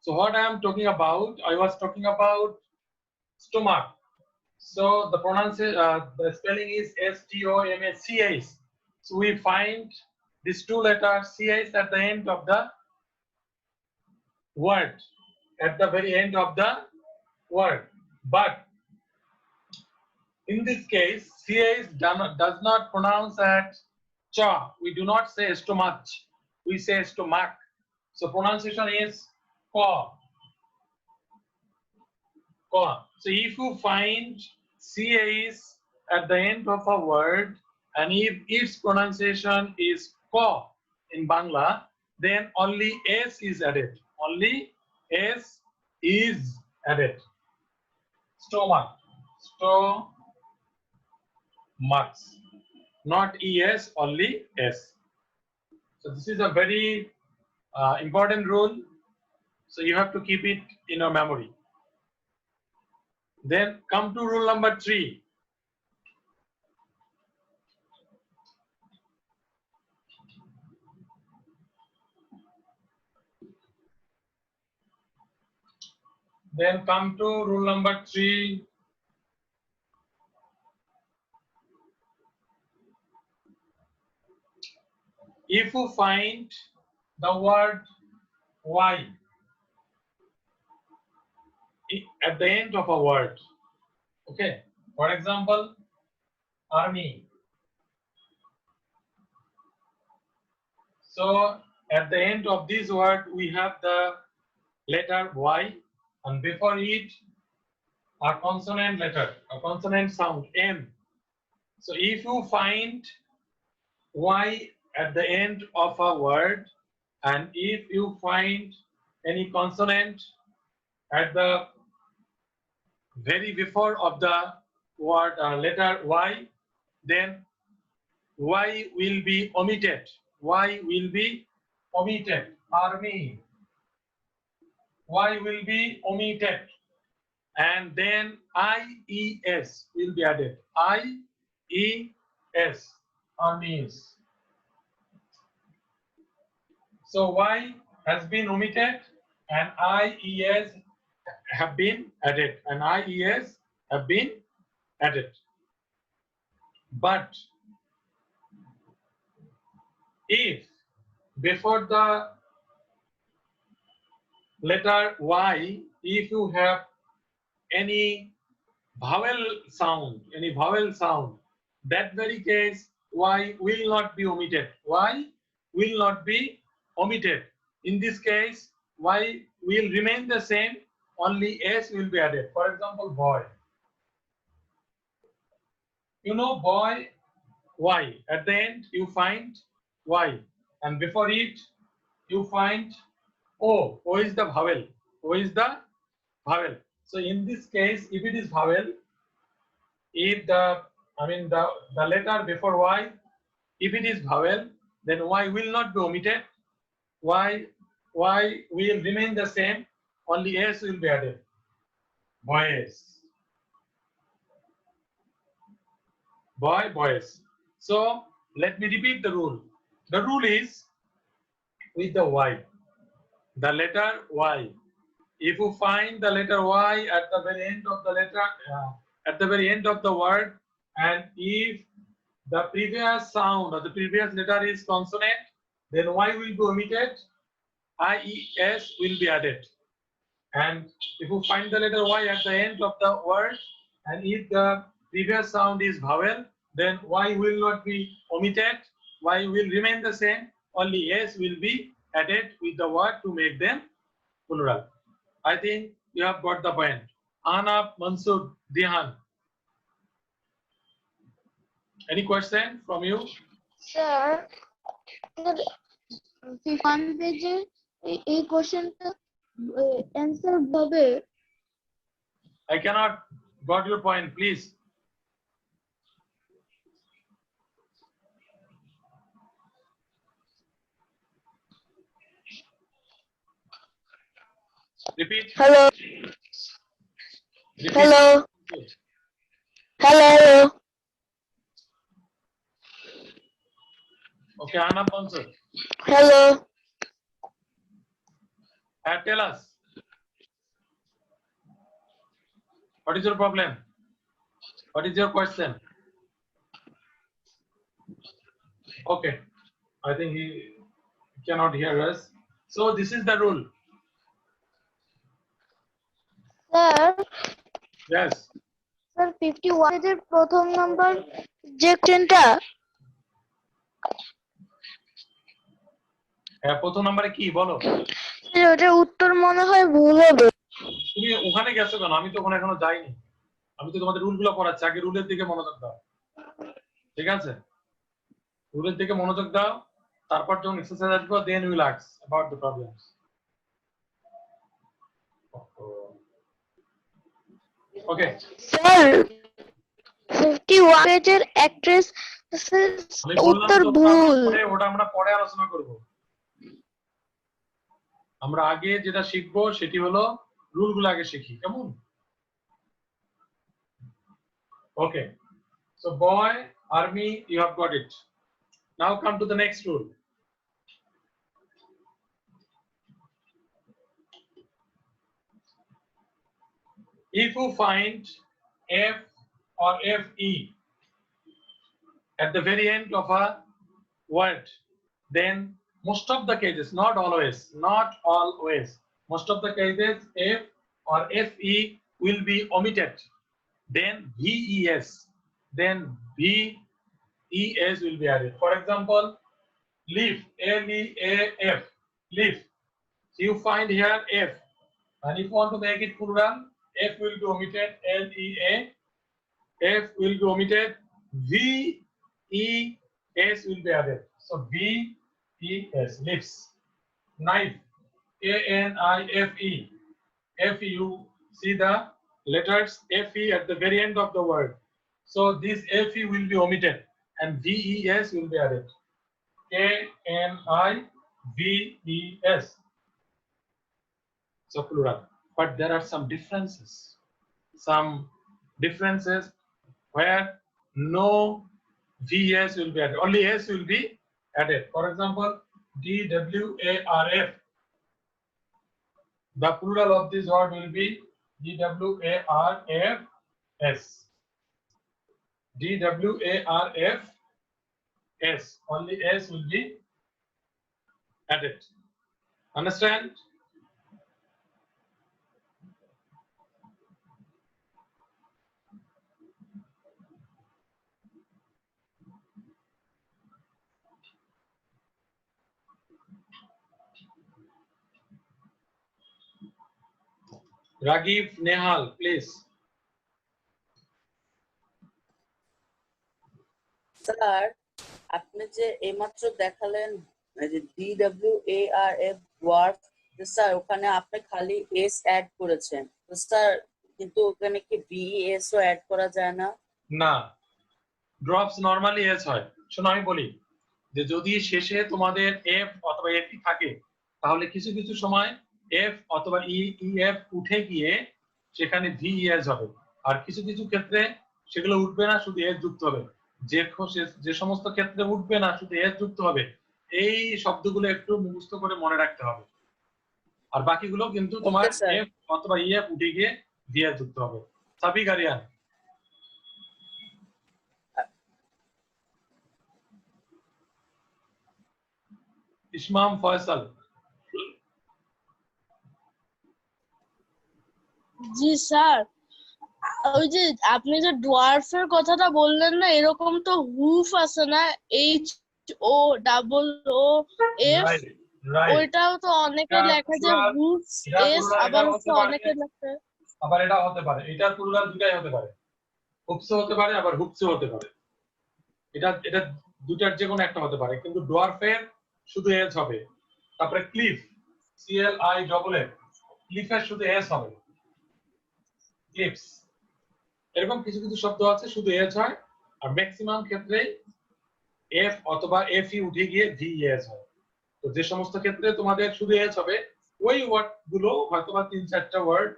So what I am talking about, I was talking about stomach. So the pronunciation, the spelling is STOMACH. So we find these two letters CH at the end of the word, at the very end of the word. But in this case, CH does not pronounce at cha. We do not say stomach. We say stomach. So pronunciation is ko. Ko. So if you find CH at the end of a word, and if its pronunciation is ko in Bangla, then only S is added. Only S is added. Stomach. Stomach. Not ES, only S. So this is a very important rule. So you have to keep it in your memory. Then come to rule number 3. Then come to rule number 3. If you find the word Y at the end of a word, okay, for example, army. So at the end of this word, we have the letter Y, and before it, a consonant letter, a consonant sound, M. So if you find Y at the end of a word, and if you find any consonant at the very before of the word letter Y, then Y will be omitted. Y will be omitted. Army. Y will be omitted. And then IES will be added. IES. Armies. So Y has been omitted and IES have been added. And IES have been added. But if before the letter Y, if you have any vowel sound, that very case Y will not be omitted. Y will not be omitted. In this case, Y will remain the same, only S will be added. For example, boy. You know boy, Y. At the end, you find Y. And before it, you find O. O is the vowel. O is the vowel. So in this case, if it is vowel, if the letter before Y, if it is vowel, then Y will not be omitted. Y will remain the same, only S will be added. Boys. Boy, boys. So let me repeat the rule. The rule is with the Y, the letter Y. If you find the letter Y at the very end of the letter, at the very end of the word, and if the previous sound or the previous letter is consonant, then Y will be omitted, IES will be added. And if you find the letter Y at the end of the word, and if the previous sound is vowel, then Y will not be omitted, Y will remain the same, only S will be added with the word to make them plural. I think you have got the point. Anab, Mansur, Dihan. Any question from you? Sir, 51 page a question answer bhabe. I cannot got your point, please. Repeat. Hello. Repeat. Hello. Hello. Okay, Anab, Mansur. Hello. Tell us. What is your problem? What is your question? Okay, I think he cannot hear us. So this is the rule. Sir Yes. Sir 51 পেজের প্রথম number যে কোশ্চেনটা প্রথম নম্বরে কি বলো? ওটার উত্তর মনে হয় ভুল হবে। তুমি ওখানে গেছো কেন? আমি তো ওখানে এখনো যাইনি। আমি তো তোমাদের রুলগুলো পড়াচ্ছি, আগে রুলের দিকে মনোযোগ দাও। ঠিক আছে, রুলের দিকে মনোযোগ দাও, তারপর যখন এক্সারসাইজ আসবে then will ask about the problems. Okay sir 51 পেজের অ্যাক্ট্রেস আমি বললাম উত্তর তো ভুল। ওটা আমরা পরে আলোচনা করব। আমরা আগে যেটা শিখবো সেটি হলো রুলগুলো আগে শিখি, কেমন? ওকে, so boy, army, you have got it. Now come to the next rule. If you find F or FE at the very end of a word, then most of the cases, not always, most of the cases F or FE will be omitted. Then VES will be added. For example, leaf, LEAF, leaf. So you find here F, and if you want to make it plural, F will be omitted, LEA, F will be omitted, VES will be added. So VES, leaves. Knife, ANIFE, FE, you see the letters FE at the very end of the word. So this FE will be omitted and VES will be added. ANIVES. So plural. But there are some differences. Where no VS will be added. Only S will be added. For example, DWARF. The plural of this word will be DWARFS. DWARFS. Only S will be added. Understand? Ragiv, Nehal, please. Sir আপনি যে এইমাত্র দেখালেন যে DWARF dwarf, sir ওখানে আপনি খালি S add করেছেন, তো স্যার কিন্তু ওখানে কি VES ও অ্যাড করা যায় না? না, ড্রপস নরমালি এস হয়। শোনো আমি বলি যে যদি শেষে তোমাদের এফ অথবা এফ থাকে তাহলে কিছু কিছু সময় এফ অথবা ইএফ উঠে গিয়ে সেখানে ভিএস হবে, আর কিছু কিছু ক্ষেত্রে সেগুলো উঠবে না, শুধু এস যুক্ত হবে। যে সমস্ত ক্ষেত্রে উঠবে না, শুধু এস যুক্ত হবে, এই শব্দগুলো একটু মুখস্থ করে মনে রাখতে হবে। আর বাকিগুলো কিন্তু তোমার এফ অথবা ইএফ উঠে গিয়ে ভিএস যুক্ত হবে। সাবিক আরিয়ান, ইসমাম ফয়সাল। জি স্যার, ওই যে আপনি যে ডোয়ার্ফের কথাটা বললেন না, এরকম তো হুফ আছে না, HOOOF, ওইটাও তো অনেকে লেখা যায় হুফ এস, আবার হচ্ছে অনেকে লেখে আবার এটা হতে পারে, এটা প্লুরাল দুটাই হতে পারে, হুপসে হতে পারে আবার হুপসে হতে পারে, এটা দুটার যে কোনো একটা হতে পারে, কিন্তু ডোয়ার্ফের শুধু এস হবে। তারপরে ক্লিফ, CLIFF, ক্লিফের শুধু এস হবে, ক্লিপস। এরকম কিছু কিছু শব্দ আছে শুধু এস হয়, আর ম্যাক্সিমাম ক্ষেত্রে এফ অথবা এফই উঠে গিয়ে ভিএস হয়। তো যে সমস্ত ক্ষেত্রে তোমাদের শুধু এস হবে, ওই ওয়ার্ড গুলো হয়তো বা 3-4টা ওয়ার্ড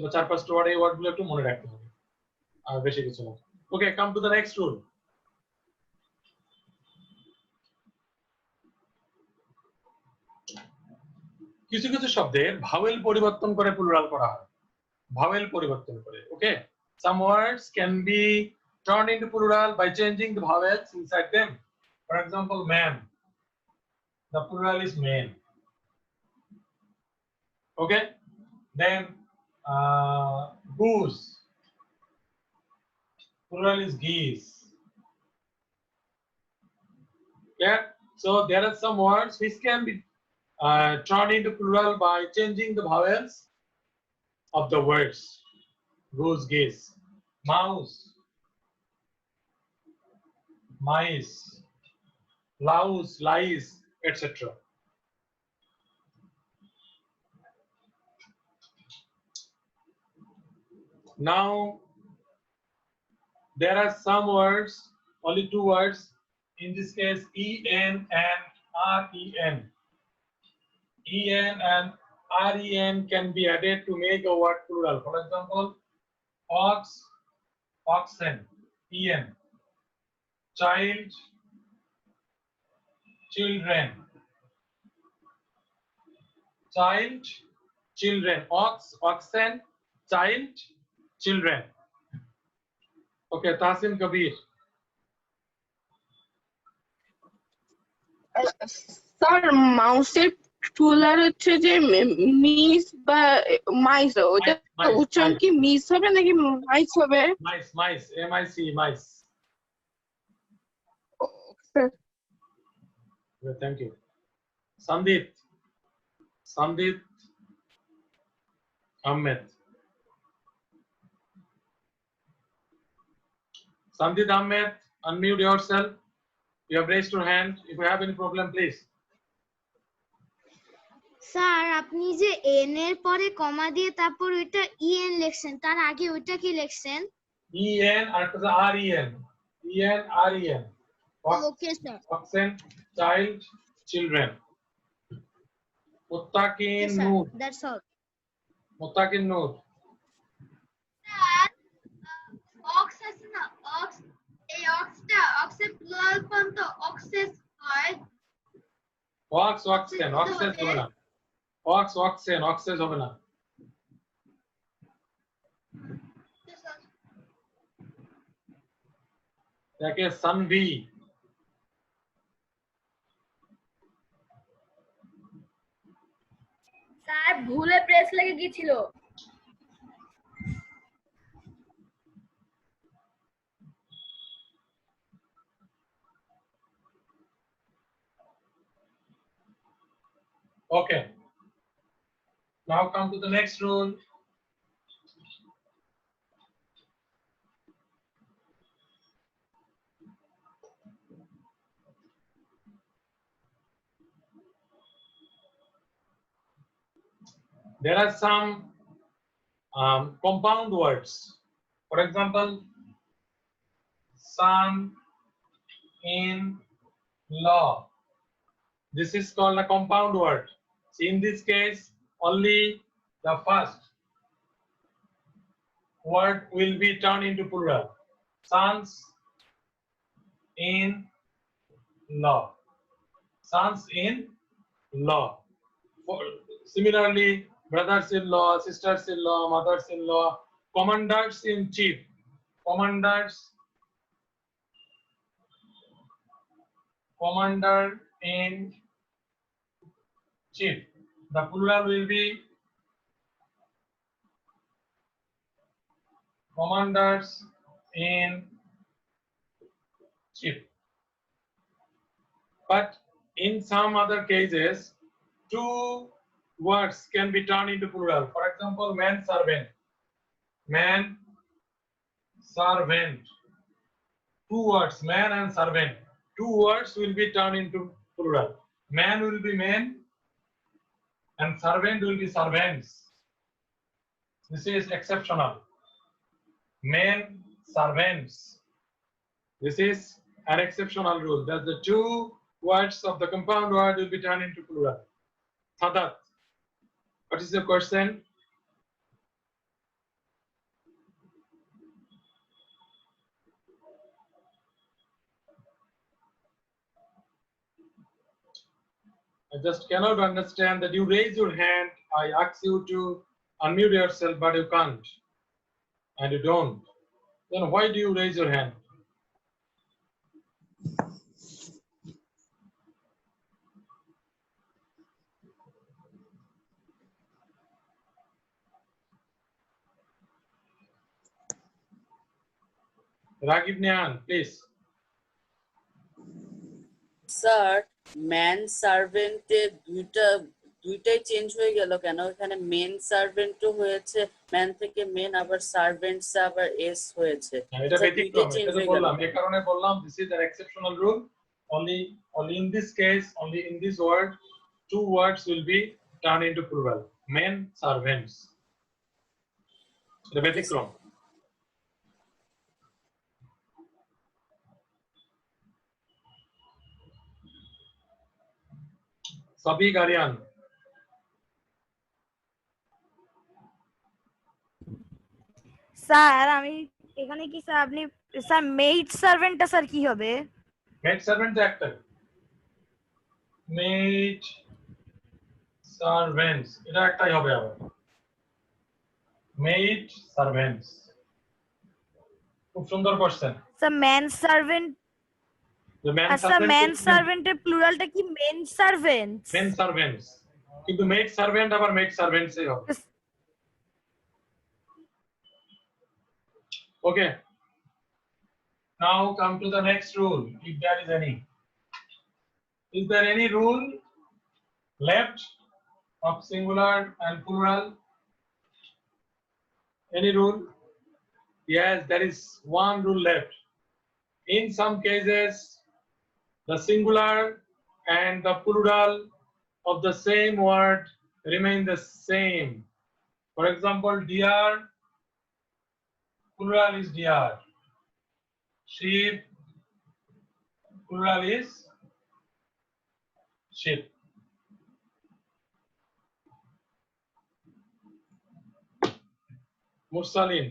বা 4-5টা ওয়ার্ড, এই ওয়ার্ড গুলো একটু মনে রাখতে হবে, আর বেশি কিছু না। Okay, come to the next rule. কিছু কিছু শব্দের ভাওয়েল পরিবর্তন করে প্লুরাল করা হয়, ভাওয়েল পরিবর্তন করে। ওকে, Some words can be turned into plural by changing the vowels inside them. For example, man. The plural is men. Okay. Then goose. Plural is geese. Yeah. So there are some words which can be turned into plural by changing the vowels of the words. Goose, geese, mouse, mice, louse, lice, etc. Now, there are some words, only two words, in this case, en and ren. En and ren can be added to make a word plural. For example, ox, oxen, en. Child, children. Child, children. Ox, oxen, child, children. Okay, Tasin Kabir. Sir মাউসের plural হচ্ছে যে miss বা মাইস, ওটা Mice, উচ্চারণ কি miss হবে নাকি মাইস হবে? Mice, mice, M-I-C, mice. Sir Okay, thank you. Sandip. Sandip Ahmed. Sandip Ahmed, unmute yourself. You have raised your hand. If you have any problem, please. Sir আপনি যে এন এর পরে কমা দিয়ে তারপর ওইটা ইএন লিখছেন, তার আগে ওইটা কি লিখছেন? E-N আর R-E-N. E-N, R-E-N. Okay sir. Oxen, child, children. Muttaqin Noor. That's all. Muttaqin Noor. Sir ox আছে না, অক্স, এই অক্সটা অক্সের প্লুরাল ফর্ম তো অক্সেস হয়। Ox, oxen, oxes হবে না। Ox, oxen, oxes হবে না। দেখে সানভি। স্যার ভুলে প্রেস লেগে গিয়েছিল। Okay. Now come to the next rule. There are some compound words. For example, son, in, law. This is called a compound word. See, in this case, only the first word will be turned into plural. Sons, in, law. Sons, in, law. Similarly, brothers-in-law, sisters-in-law, mothers-in-law, commanders-in-chief, commander-in-chief. The plural will be commanders-in-chief. But in some other cases, two words can be turned into plural. For example, man servant. Man servant. Two words, man and servant. Two words will be turned into plural. Man will be men and servant will be servants. This is exceptional. Men, servants. This is an exceptional rule. That the two words of the compound word will be turned into plural. Sadat. What is the question? I just cannot understand that you raise your hand. I ask you to unmute yourself, but you can't. And you don't. Then why do you raise your hand? Ragib Nihan, please. Sir man সার্ভেন্টে দুইটাই change হয়ে গেল কেন? এখানে main সার্ভেন্টও হয়েছে, man থেকে main, আবার servants আবার এস হয়েছে। এটা স্যার দুইটাই ব্যতিক্রম, চেঞ্জ এটা তো হয়ে গেল। বললাম, এই কারণে বললাম this is an exceptional rule. Only in this case, only in this word, two words will be turned into plural. Men servants. এটা ব্যতিক্রম। Sabiq Aryan. স্যার আমি এখানে কি স্যার আপনি স্যার মেইড সার্ভেন্টটা স্যার কি হবে? Maid servant একটাই। Maid servants এটা একটাই হবে আবার। Maid servants. খুব সুন্দর question. Sir man servant, The man sir man servant সার্ভেন্টের প্লুরালটা কি মেন সার্ভেন্টস? men servants, কিন্তু maid servant আবার maid servants এই হবে। Okay. Now come to the next rule, if there is any. Is there any rule left of singular and plural? Any rule? Yes, there is one rule left. In some cases, the singular and the plural of the same word remain the same. For example, deer, plural is deer. Sheep, plural is sheep. Mursalin.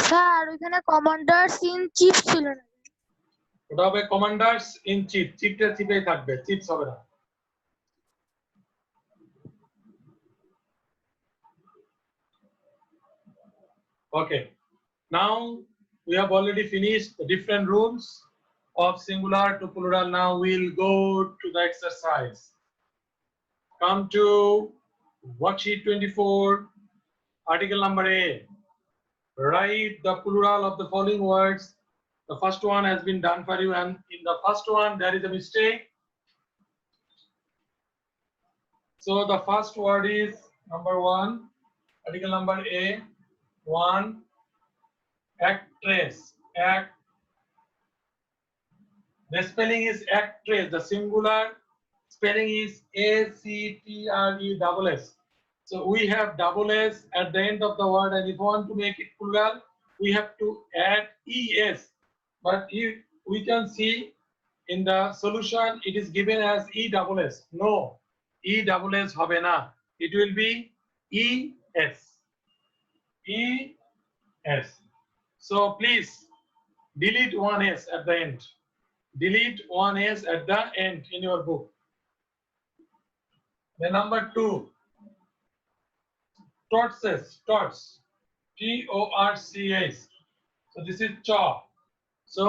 Sir ওখানে commanders in chief ছিল না। ওটা হবে commanders in chief, চিফটা চিফেই থাকবে, chiefs হবে না। Okay, now we have already finished the different rules of singular to plural. Now we'll go to the exercise. Come to worksheet 24, article number A. Write the plural of the following words. The first one has been done for you, and in the first one there is a mistake. So the first word is number 1, article number A, 1, actress. Act. The spelling is actress. The singular spelling is ACTRESS. So we have double S at the end of the word, and if we want to make it plural, we have to add ES. But if we can see in the solution, it is given as ESS. No, ESS hobe na. It will be ES. ES. So please delete one S at the end. Delete one S at the end in your book. The number 2. Tortoise, torts, TORCH. So this is chaw. So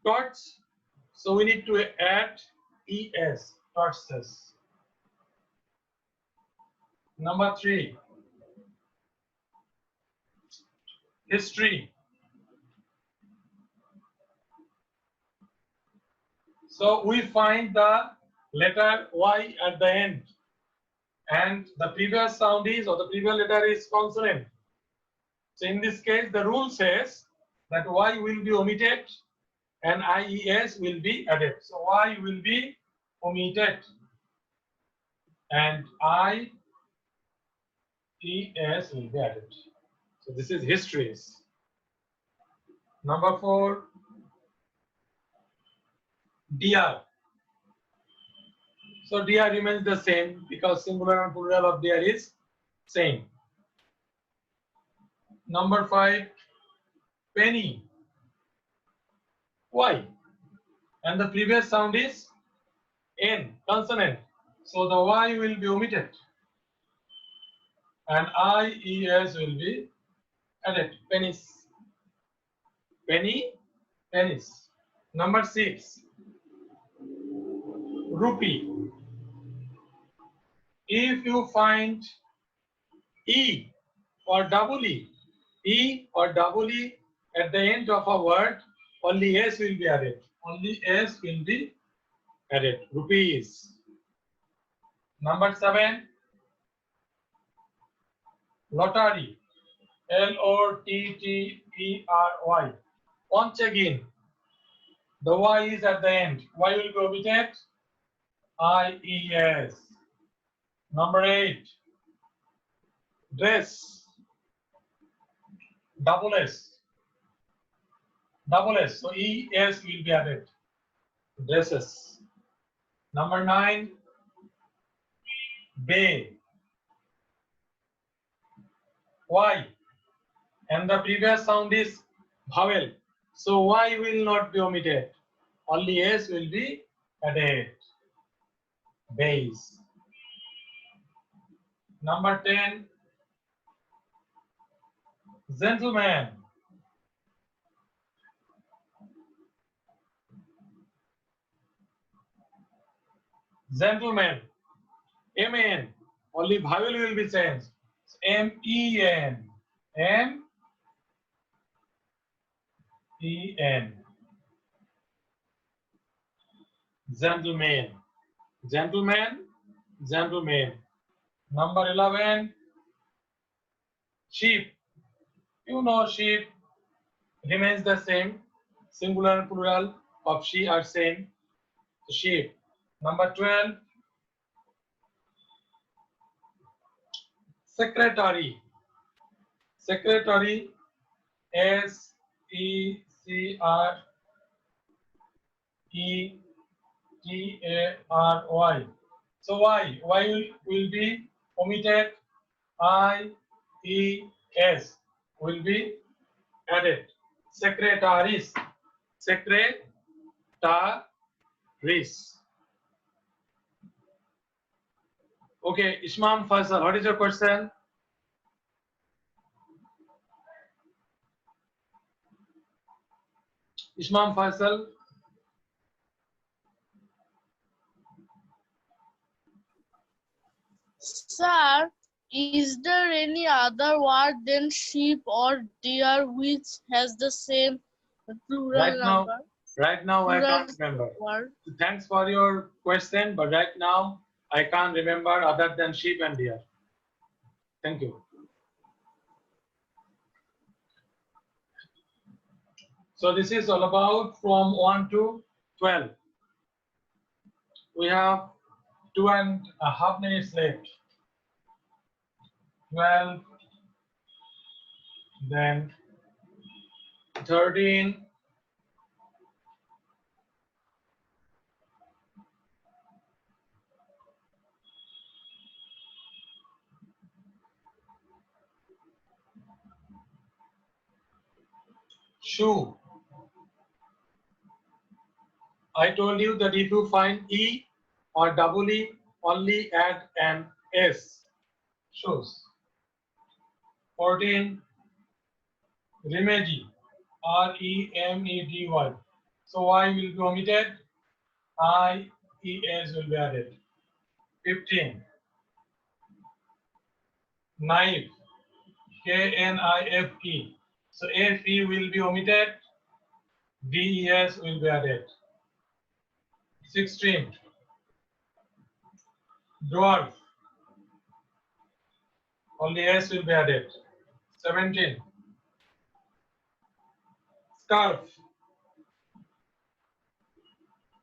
torts. So we need to add ES, tortoises. Number 3. History. So we find the letter Y at the end, and the previous sound is, or the previous letter is consonant. So in this case, the rule says that Y will be omitted and IES will be added. So Y will be omitted and IES will be added. So this is histories. Number 4, DR. So DR remains the same because singular and plural of DR is same. Number 5, penny. Why? And the previous sound is N, consonant. So the Y will be omitted. and IES will be added. Pennies. Penny, pennies. Number 6, rupee. If you find E or double E or double E at the end of a word, only S will be added. Only S will be added. Rupees. Number 7, lottery. LOTTERY. Once again, the Y is at the end. Y will be omitted. IES. Number 8, dress. Double S. Double S. So ES will be added. Dresses. Number 9, bay. Y. And the previous sound is vowel. So Y will not be omitted. Only S will be added. Base. Number 10, gentleman. Gentleman. MAN. Only vowel will be changed. MEN. MEN. Gentleman. Gentleman. Gentleman. Number 11, sheep. You know sheep remains the same. Singular and plural of she are same. Sheep. Number 12, secretary. Secretary. SECRETARY. So Y will be omitted. IES will be added. Secretaries. Secretaries. Okay, Ishmam Faisal, what is your question? Ishmam Faisal. Sir, is there any other word than sheep or deer which has the same plural number? Right now I Plural can't remember. word. Thanks for your question, but right now I can't remember other than sheep and deer. Thank you. So this is all about from 1 to 12. We have 2.5 minutes left. 12, then 13, shoe. I told you that if you find E or double E, only add an S. Shoes. 14, remedy. REMEDY. So Y will be omitted. IES will be added. 15, knife. KNIFE. So FE will be omitted. DES will be added. 16, dwarf. Only S will be added. 17, scarf.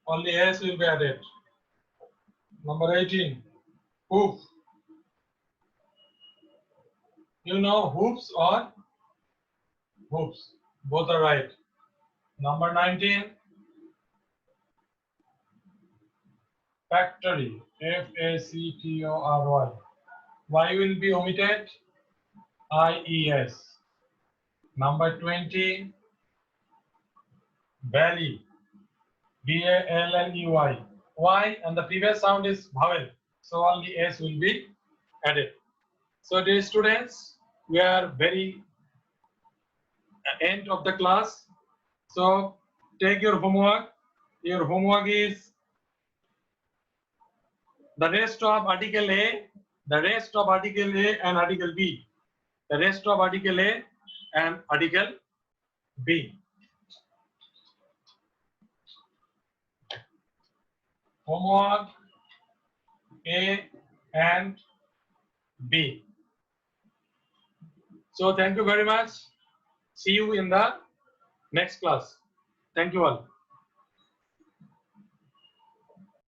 Only S will be added. Number 18, hoof. You know hoops or hoops? Both are right. Number 19, factory. FACTORY. Y will be omitted. IES. Number 20, valley. BALLEY. Y and the previous sound is vowel. So only S will be added. So dear students, we are very end of the class. So take your homework. Your homework is the rest of article A, the rest of article A and article B, the rest of article A and article B. Homework A and B. So thank you very much. See you in the next class. Thank you all.